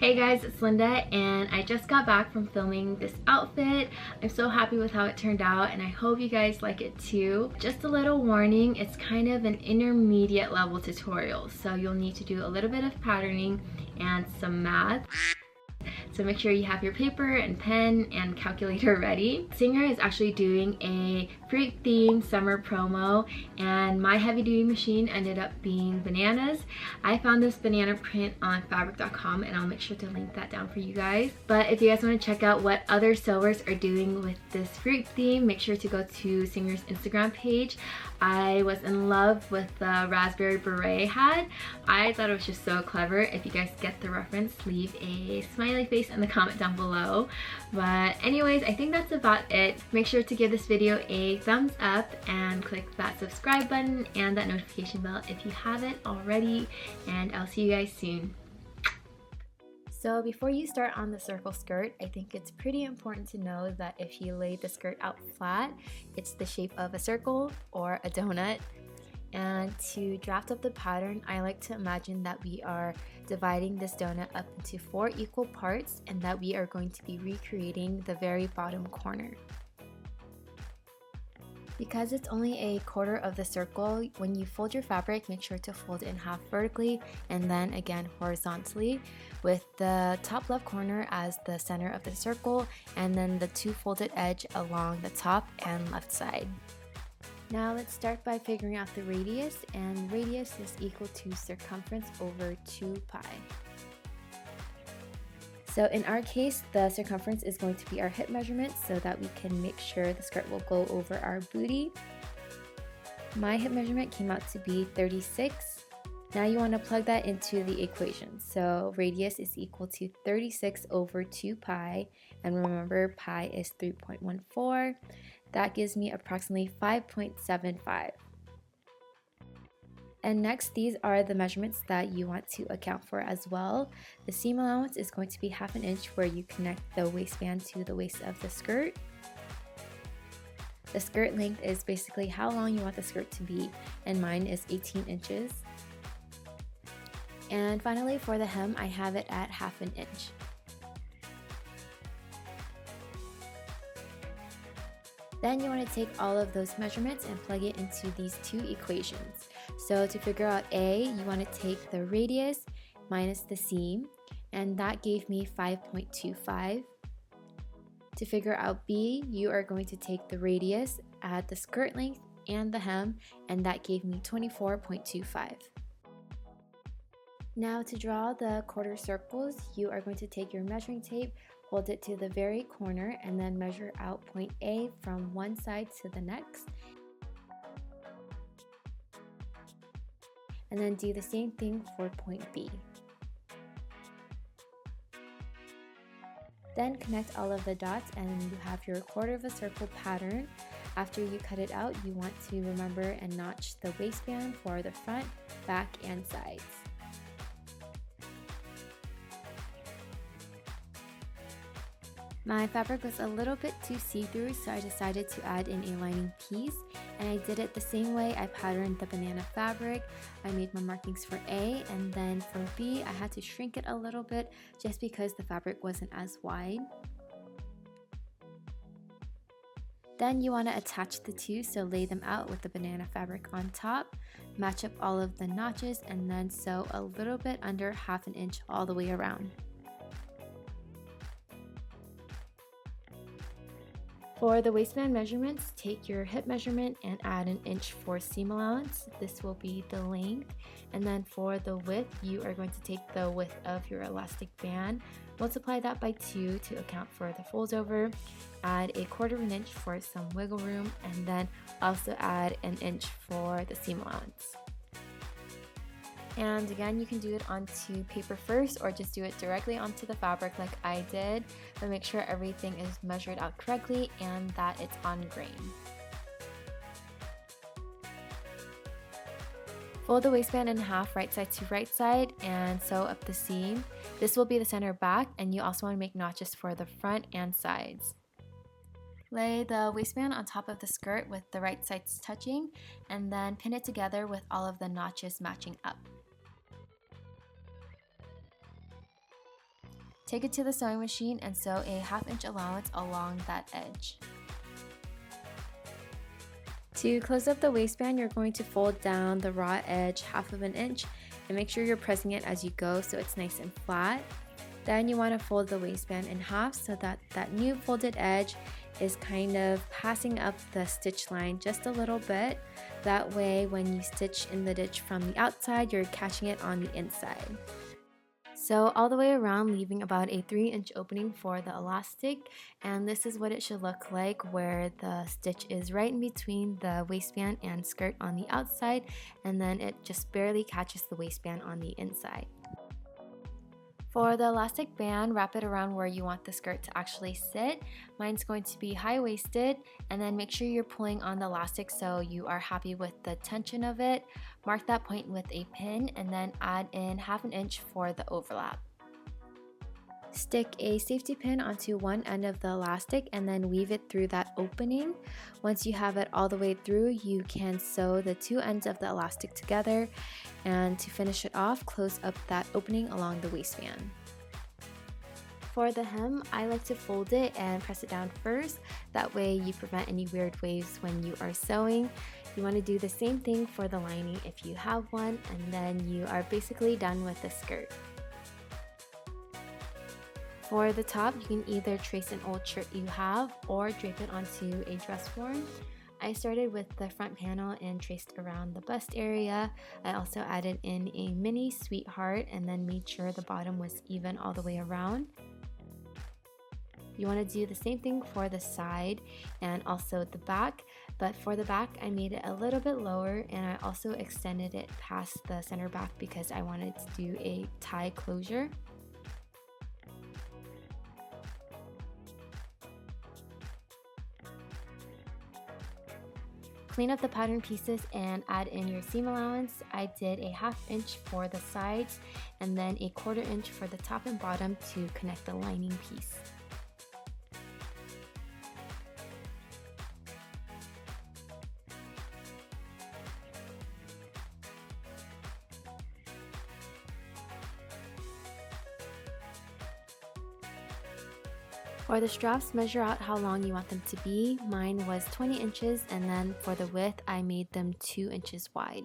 Hey guys, it's Linda and I just got back from filming this outfit. I'm so happy with how it turned out and I hope you guys like it too. Just a little warning, it's kind of an intermediate level tutorial, so you'll need to do a little bit of patterning and some math. So make sure you have your paper and pen and calculator ready. Singer is actually doing a fruit themed summer promo and my heavy duty machine ended up being bananas. I found this banana print on fabric.com and I'll make sure to link that down for you guys. But if you guys want to check out what other sewers are doing with this fruit theme, make sure to go to Singer's Instagram page. I was in love with the raspberry beret hat. I thought it was just so clever. If you guys get the reference, leave a smiley face in the comment down below. But anyways, I think that's about it. Make sure to give this video a thumbs up and click that subscribe button and that notification bell if you haven't already, and I'll see you guys soon. So before you start on the circle skirt, I think it's pretty important to know that if you lay the skirt out flat, it's the shape of a circle or a donut. And to draft up the pattern, I like to imagine that we are dividing this donut up into 4 equal parts and that we are going to be recreating the very bottom corner. Because it's only a quarter of the circle, when you fold your fabric, make sure to fold it in half vertically and then again horizontally, with the top left corner as the center of the circle and then the 2 folded edge along the top and left side. Now let's start by figuring out the radius, and radius is equal to circumference over 2 pi. So in our case, the circumference is going to be our hip measurement so that we can make sure the skirt will go over our booty. My hip measurement came out to be 36. Now you want to plug that into the equation. So radius is equal to 36 over 2 pi, and remember pi is 3.14. That gives me approximately 5.75. And next, these are the measurements that you want to account for as well. The seam allowance is going to be 1/2 inch where you connect the waistband to the waist of the skirt. The skirt length is basically how long you want the skirt to be, and mine is 18 inches. And finally, for the hem, I have it at 1/2 inch. Then you want to take all of those measurements and plug it into these 2 equations. So to figure out A, you want to take the radius minus the seam, and that gave me 5.25. To figure out B, you are going to take the radius, add the skirt length and the hem, and that gave me 24.25. Now to draw the quarter circles, you are going to take your measuring tape, hold it to the very corner, and then measure out point A from one side to the next. And then do the same thing for point B. Then connect all of the dots and you have your quarter of a circle pattern. After you cut it out, you want to remember and notch the waistband for the front, back, and sides. My fabric was a little bit too see-through, so I decided to add in a lining piece, and I did it the same way I patterned the banana fabric. I made my markings for A, and then for B, I had to shrink it a little bit just because the fabric wasn't as wide. Then you want to attach the 2, so lay them out with the banana fabric on top, match up all of the notches, and then sew a little bit under 1/2 inch all the way around. For the waistband measurements, take your hip measurement and add 1 inch for seam allowance. This will be the length. And then for the width, you are going to take the width of your elastic band, multiply that by 2 to account for the folds over, add 1/4 inch for some wiggle room, and then also add 1 inch for the seam allowance. And again, you can do it onto paper first or just do it directly onto the fabric like I did, but make sure everything is measured out correctly and that it's on grain. Fold the waistband in half right side to right side and sew up the seam. This will be the center back, and you also want to make notches for the front and sides. Lay the waistband on top of the skirt with the right sides touching, and then pin it together with all of the notches matching up. Take it to the sewing machine and sew a 1/2 inch allowance along that edge. To close up the waistband, you're going to fold down the raw edge 1/2 inch and make sure you're pressing it as you go so it's nice and flat. Then you want to fold the waistband in half so that that new folded edge is kind of passing up the stitch line just a little bit. That way when you stitch in the ditch from the outside, you're catching it on the inside. Sew all the way around, leaving about a 3-inch opening for the elastic, and this is what it should look like, where the stitch is right in between the waistband and skirt on the outside, and then it just barely catches the waistband on the inside. For the elastic band, wrap it around where you want the skirt to actually sit. Mine's going to be high-waisted, and then make sure you're pulling on the elastic so you are happy with the tension of it. Mark that point with a pin and then add in 1/2 inch for the overlap. Stick a safety pin onto one end of the elastic and then weave it through that opening. Once you have it all the way through, you can sew the two ends of the elastic together, and to finish it off, close up that opening along the waistband. For the hem, I like to fold it and press it down first. That way you prevent any weird waves when you are sewing. You want to do the same thing for the lining if you have one, and then you are basically done with the skirt. For the top, you can either trace an old shirt you have or drape it onto a dress form. I started with the front panel and traced around the bust area. I also added in a mini sweetheart and then made sure the bottom was even all the way around. You want to do the same thing for the side and also the back, but for the back I made it a little bit lower and I also extended it past the center back because I wanted to do a tie closure. Clean up the pattern pieces and add in your seam allowance. I did a 1/2 inch for the sides and then a 1/4 inch for the top and bottom to connect the lining piece. For the straps, measure out how long you want them to be. Mine was 20 inches, and then for the width, I made them 2 inches wide.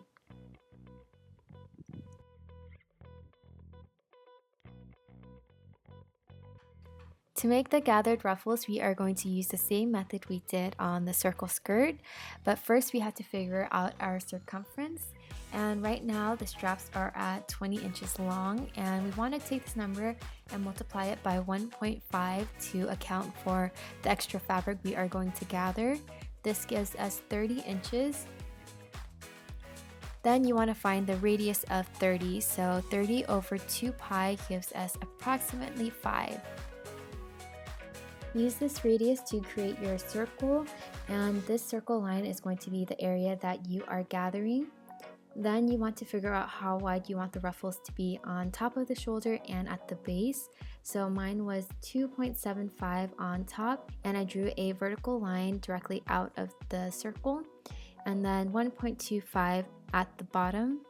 To make the gathered ruffles, we are going to use the same method we did on the circle skirt, but first we have to figure out our circumference. And right now the straps are at 20 inches long, and we want to take this number and multiply it by 1.5 to account for the extra fabric we are going to gather. This gives us 30 inches. Then you want to find the radius of 30, so 30 over 2 pi gives us approximately 5. Use this radius to create your circle, and this circle line is going to be the area that you are gathering. Then you want to figure out how wide you want the ruffles to be on top of the shoulder and at the base. So mine was 2.75 on top, and I drew a vertical line directly out of the circle, and then 1.25 at the bottom.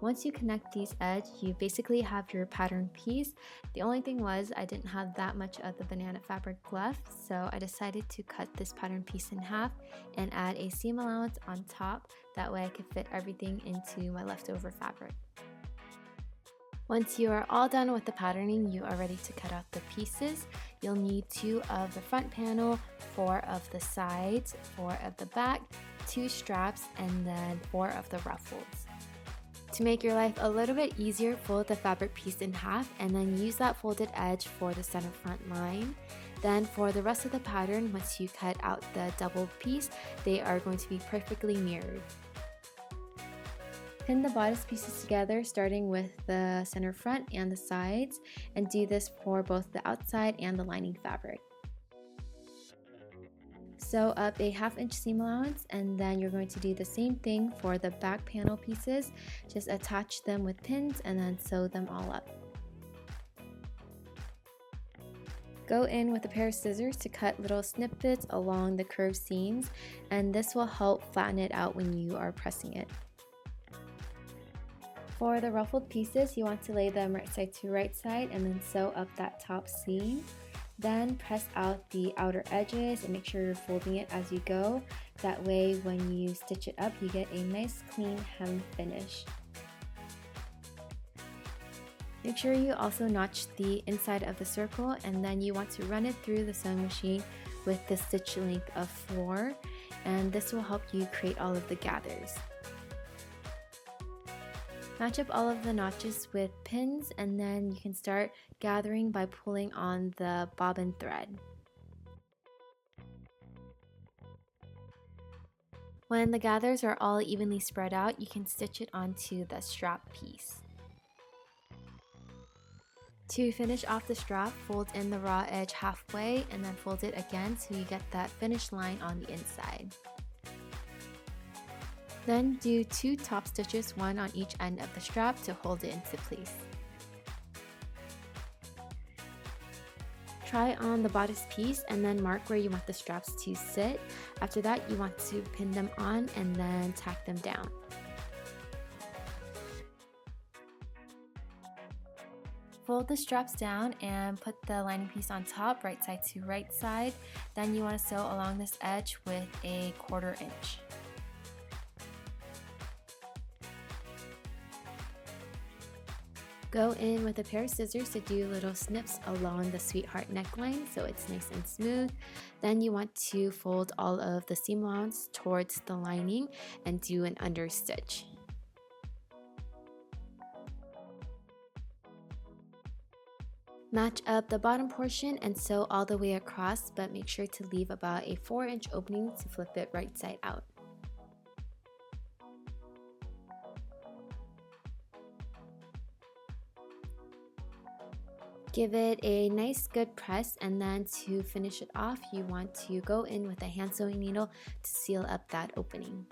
Once you connect these edges, you basically have your pattern piece. The only thing was I didn't have that much of the banana fabric left, so I decided to cut this pattern piece in half and add a seam allowance on top. That way I could fit everything into my leftover fabric. Once you are all done with the patterning, you are ready to cut out the pieces. You'll need 2 of the front panel, 4 of the sides, 4 of the back, 2 straps, and then 4 of the ruffles. To make your life a little bit easier, fold the fabric piece in half and then use that folded edge for the center front line. Then for the rest of the pattern, once you cut out the double piece, they are going to be perfectly mirrored. Pin the bodice pieces together starting with the center front and the sides, and do this for both the outside and the lining fabric. Sew up a 1/2 inch seam allowance, and then you're going to do the same thing for the back panel pieces. Just attach them with pins and then sew them all up. Go in with a pair of scissors to cut little snippets along the curved seams, and this will help flatten it out when you are pressing it. For the ruffled pieces, you want to lay them right side to right side and then sew up that top seam. Then press out the outer edges and make sure you're folding it as you go. That way when you stitch it up, you get a nice clean hem finish. Make sure you also notch the inside of the circle, and then you want to run it through the sewing machine with the stitch length of 4, and this will help you create all of the gathers. Match up all of the notches with pins, and then you can start gathering by pulling on the bobbin thread. When the gathers are all evenly spread out, you can stitch it onto the strap piece. To finish off the strap, fold in the raw edge halfway and then fold it again so you get that finished line on the inside. Then do 2 top stitches, one on each end of the strap to hold it into place. Try on the bodice piece and then mark where you want the straps to sit. After that, you want to pin them on and then tack them down. Fold the straps down and put the lining piece on top, right side to right side. Then you want to sew along this edge with a 1/4 inch. Go in with a pair of scissors to do little snips along the sweetheart neckline so it's nice and smooth. Then you want to fold all of the seam allowance towards the lining and do an under stitch. Match up the bottom portion and sew all the way across, but make sure to leave about a 4-inch opening to flip it right side out. Give it a nice good press, and then to finish it off, you want to go in with a hand sewing needle to seal up that opening.